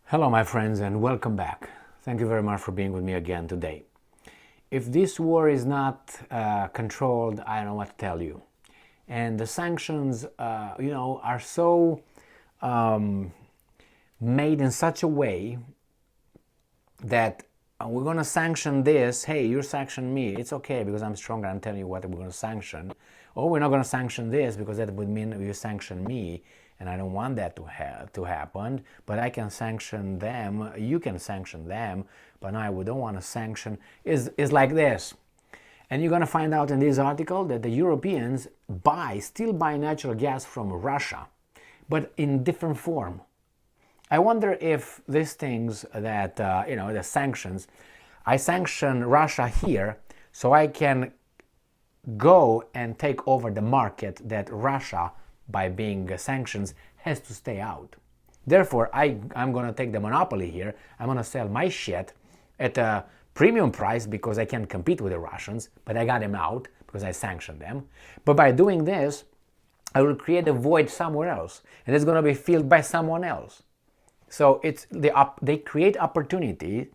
Hello my friends and welcome back. Thank you very much for being with me again today. If this war is not controlled, I don't know what to tell you. And the sanctions, are so made in such a way that we're going to sanction this. Hey, you sanction me. It's okay because I'm stronger. I'm telling you what we're going to sanction. Or we're not going to sanction this because that would mean you sanction me. And I don't want that to happen, but I can sanction them, you can sanction them, but no, I don't want to sanction, is like this. And you're going to find out in this article that the Europeans still buy natural gas from Russia, but in different form. I wonder if these things that, the sanctions, I sanction Russia here so I can go and take over the market that Russia, by being sanctions, has to stay out. Therefore, I'm going to take the monopoly here. I'm going to sell my shit at a premium price because I can't compete with the Russians, but I got them out because I sanctioned them. But by doing this, I will create a void somewhere else, and it's going to be filled by someone else. So they create opportunity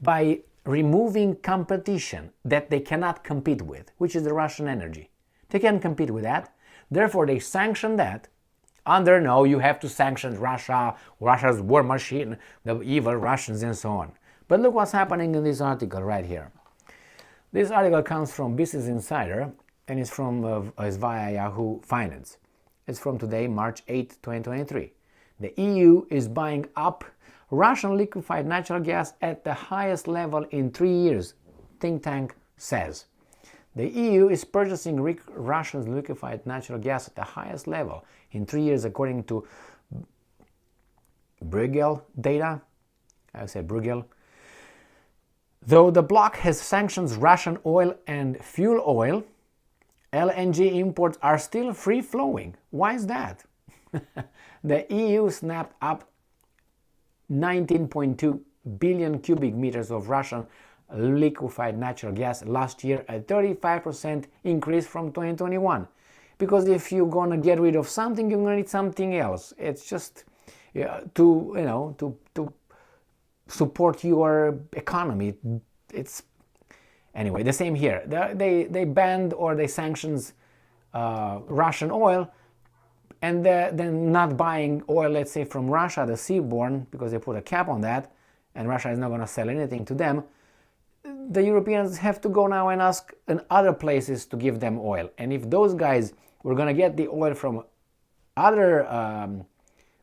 by removing competition that they cannot compete with, which is the Russian energy. They can't compete with that. Therefore, they sanction that under no, you have to sanction Russia's war machine, the evil Russians, and so on. But look what's happening in this article right here. This article comes from Business Insider and it's via Yahoo Finance. It's from today, March 8, 2023. The EU is buying up Russian liquefied natural gas at the highest level in 3 years, think tank says. The EU is purchasing Russian liquefied natural gas at the highest level in 3 years, according to Bruegel data. I said Bruegel. Though the bloc has sanctions Russian oil and fuel oil, LNG imports are still free-flowing. Why is that? The EU snapped up 19.2 billion cubic meters of Russian liquefied natural gas last year, a 35% increase from 2021. Because if you're gonna get rid of something, you're gonna need something else. It's just to support your economy. It's anyway the same here. They banned or they sanctions Russian oil, and then not buying oil, let's say from Russia, the seaborne, because they put a cap on that, and Russia is not gonna sell anything to them. The Europeans have to go now and ask in other places to give them oil. And if those guys were going to get the oil from other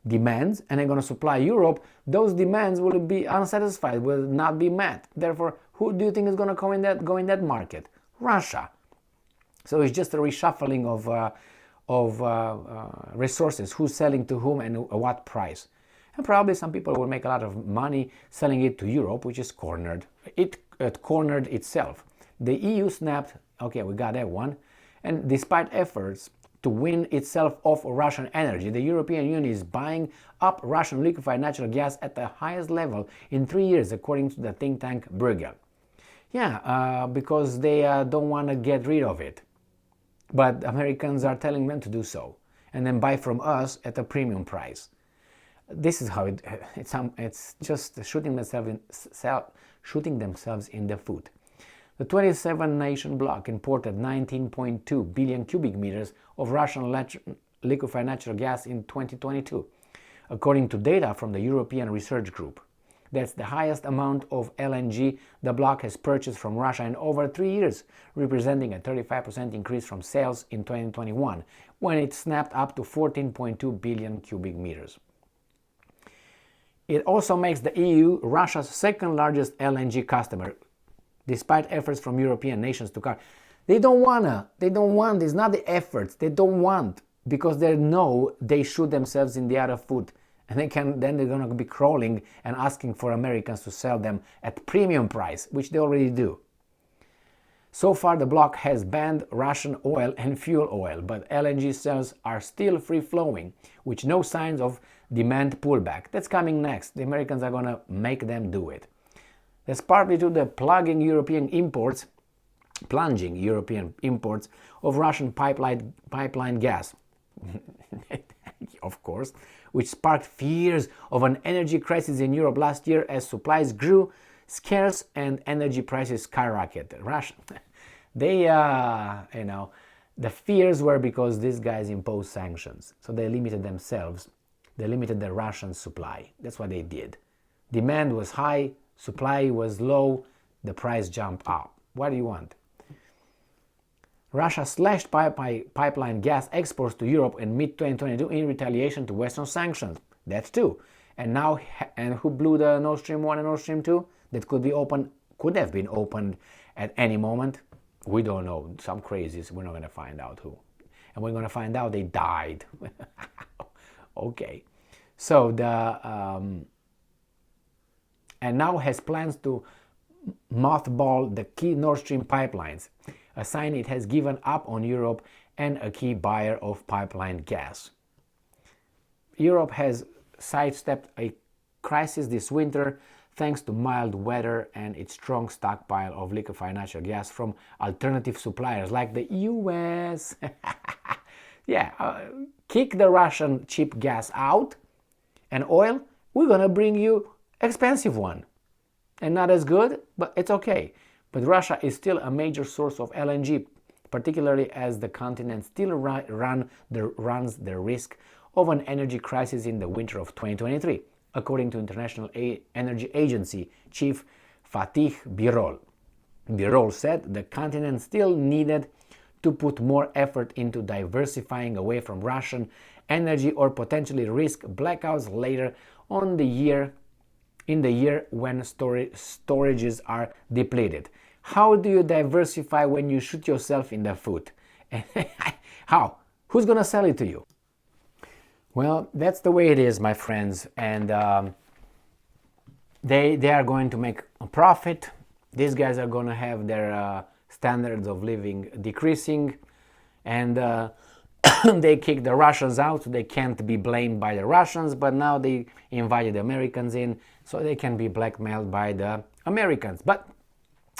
demands and they're going to supply Europe, those demands will be unsatisfied, will not be met. Therefore, who do you think is going to go in that market? Russia. So it's just a reshuffling of resources, who's selling to whom and at what price. And probably some people will make a lot of money selling it to Europe, which is cornered. It cornered itself. The EU snapped, okay, we got that one. And despite efforts to win itself off Russian energy, the European Union is buying up Russian liquefied natural gas at the highest level in 3 years, according to the think tank Bruegel. Yeah, because they don't want to get rid of it. But Americans are telling them to do so and then buy from us at a premium price. This is how it's just shooting themselves in the foot. The 27-nation bloc imported 19.2 billion cubic meters of Russian liquefied natural gas in 2022, according to data from the European Research Group. That's the highest amount of LNG the bloc has purchased from Russia in over 3 years, representing a 35% increase from sales in 2021, when it snapped up to 14.2 billion cubic meters. It also makes the EU Russia's second largest LNG customer, despite efforts from European nations to cut. It's not the efforts, they don't want, because they know they shoot themselves in the other foot. And then they're going to be crawling and asking for Americans to sell them at premium price, which they already do. So far, the bloc has banned Russian oil and fuel oil, but LNG sales are still free-flowing, with no signs of demand pullback. That's coming next. The Americans are going to make them do it. That's partly to the plunging European imports of Russian pipeline gas. Of course, which sparked fears of an energy crisis in Europe last year as supplies grew scarce and energy prices skyrocketed. Russia, they, the fears were because these guys imposed sanctions. So they limited themselves. They limited the Russian supply. That's what they did. Demand was high, supply was low, the price jumped up. What do you want? Russia slashed pipeline gas exports to Europe in mid-2022 in retaliation to Western sanctions. That's two. And who blew the Nord Stream 1 and Nord Stream 2? That could have been opened at any moment. We don't know. Some crazies, we're not going to find out who. And we're going to find out they died. Okay. So and now has plans to mothball the key Nord Stream pipelines, a sign it has given up on Europe and a key buyer of pipeline gas. Europe has sidestepped a crisis this winter thanks to mild weather and its strong stockpile of liquefied natural gas from alternative suppliers like the US. Kick the Russian cheap gas out and oil, we're gonna bring you expensive one. And not as good, but it's okay. But Russia is still a major source of LNG, particularly as the continent still runs the risk of an energy crisis in the winter of 2023, according to International Energy Agency Chief Fatih Birol. Birol said the continent still needed to put more effort into diversifying away from Russian energy or potentially risk blackouts later on in the year when storages are depleted. How do you diversify when you shoot yourself in the foot? How? Who's going to sell it to you? Well, that's the way it is, my friends. And they are going to make a profit. These guys are going to have their standards of living decreasing. And they kicked the Russians out, so they can't be blamed by the Russians. But now they invited the Americans in, so they can be blackmailed by the Americans. But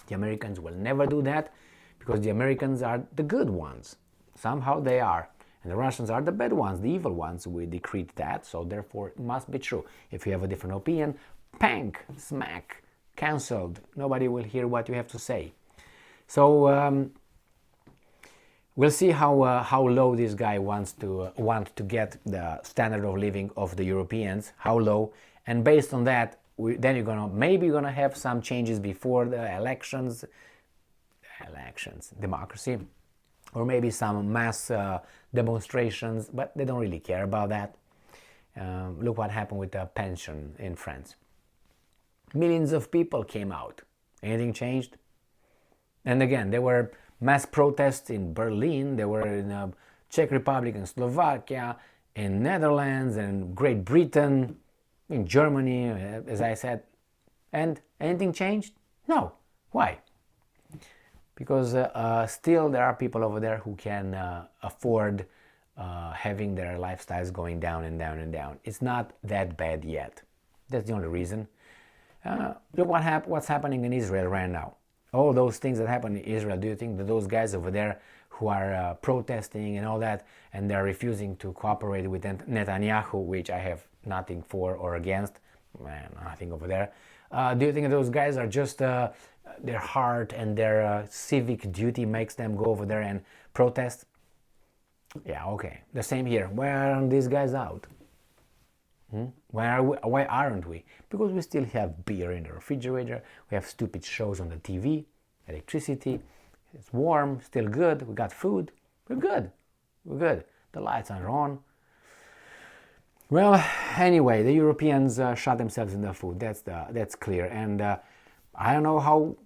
the Americans will never do that because the Americans are the good ones. Somehow they are. And the Russians are the bad ones, the evil ones. We decreed that, so therefore it must be true. If you have a different opinion, pank, smack, cancelled. Nobody will hear what you have to say. So we'll see how low this guy wants to get the standard of living of the Europeans, how low. And based on that, then you're gonna have some changes before the elections, democracy, or maybe some mass demonstrations, but they don't really care about that. Look what happened with the pension in France. Millions of people came out. Anything changed? And again, there were mass protests in Berlin, there were in Czech Republic and Slovakia, in Netherlands and Great Britain, in Germany, as I said. And anything changed? No. Why? Because still there are people over there who can afford having their lifestyles going down and down and down. It's not that bad yet. That's the only reason. Look what's happening in Israel right now. All those things that happen in Israel, do you think that those guys over there who are protesting and all that, and they're refusing to cooperate with Netanyahu, which I have nothing for or against, nothing over there, do you think those guys are just their heart and their civic duty makes them go over there and protest? Yeah, okay. The same here. Why aren't these guys out? Why aren't we? Because we still have beer in the refrigerator, we have stupid shows on the TV, electricity, it's warm, still good, we got food, we're good. The lights are on. Well, anyway, the Europeans shot themselves in the foot, that's clear. And I don't know how.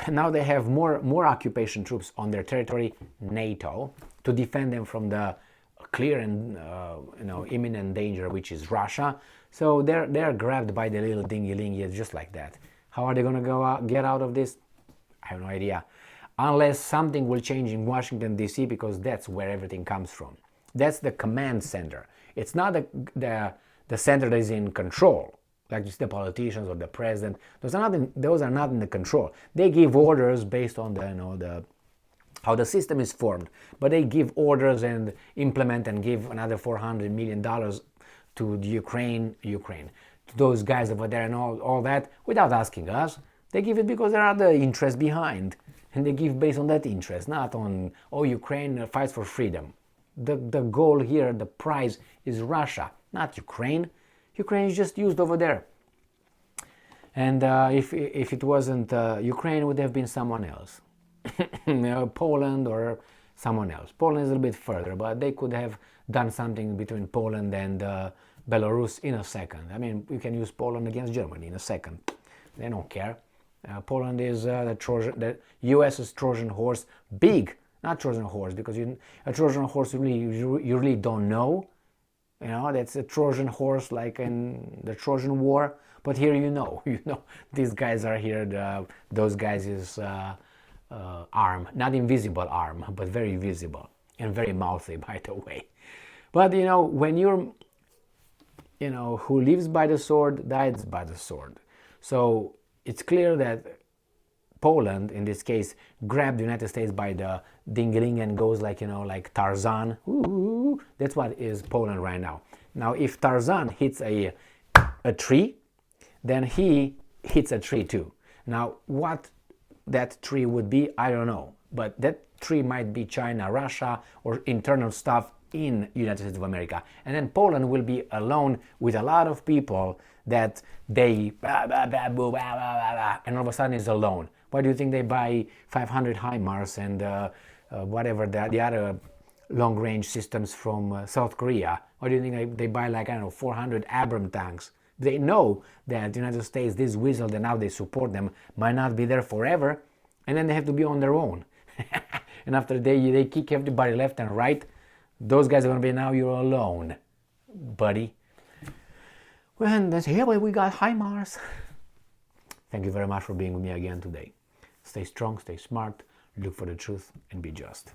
Now they have more occupation troops on their territory, NATO, to defend them from the clear and imminent danger, which is Russia. So they're grabbed by the little dingy-lingy just like that. How are they going to get out of this? I have no idea. Unless something will change in Washington, D.C., because that's where everything comes from. That's the command center. It's not the center that is in control, like just the politicians or the president. Those are not in the control. They give orders based on how the system is formed, but they give orders and implement and give another $400 million to the Ukraine, to those guys over there and all that, without asking us. They give it because there are other interests behind, and they give based on that interest, not on, oh, Ukraine fights for freedom. The goal here, the prize, is Russia, not Ukraine. Ukraine is just used over there. And if it wasn't Ukraine, it would have been someone else. Poland or someone else. Poland is a little bit further, but they could have done something between Poland and Belarus in a second. I mean, we can use Poland against Germany in a second. They don't care. Poland is the US's Trojan horse, big, not Trojan horse, because a Trojan horse you really don't know. That's a Trojan horse like in the Trojan War. But here you know these guys are here. Those guys is arm, not invisible arm, but very visible and very mouthy, by the way. But when you're, who lives by the sword dies by the sword. So it's clear that Poland, in this case, grabbed the United States by the ding-a-ling and goes like, like Tarzan. Ooh, that's what is Poland right now. Now, if Tarzan hits a tree, then he hits a tree too. Now, what that tree would be, I don't know. But that tree might be China, Russia, or internal stuff in United States of America. And then Poland will be alone with a lot of people that they and all of a sudden is alone. Why do you think they buy 500 HIMARS and whatever the other long-range systems from South Korea? Why do you think they buy 400 Abrams tanks? They know that the United States, this weasel that now they support them, might not be there forever, and then they have to be on their own. And after they kick everybody left and right, those guys are going to be, now you're alone, buddy. Well, and that's here we got HIMARS. Thank you very much for being with me again today. Stay strong, stay smart, look for the truth, and be just.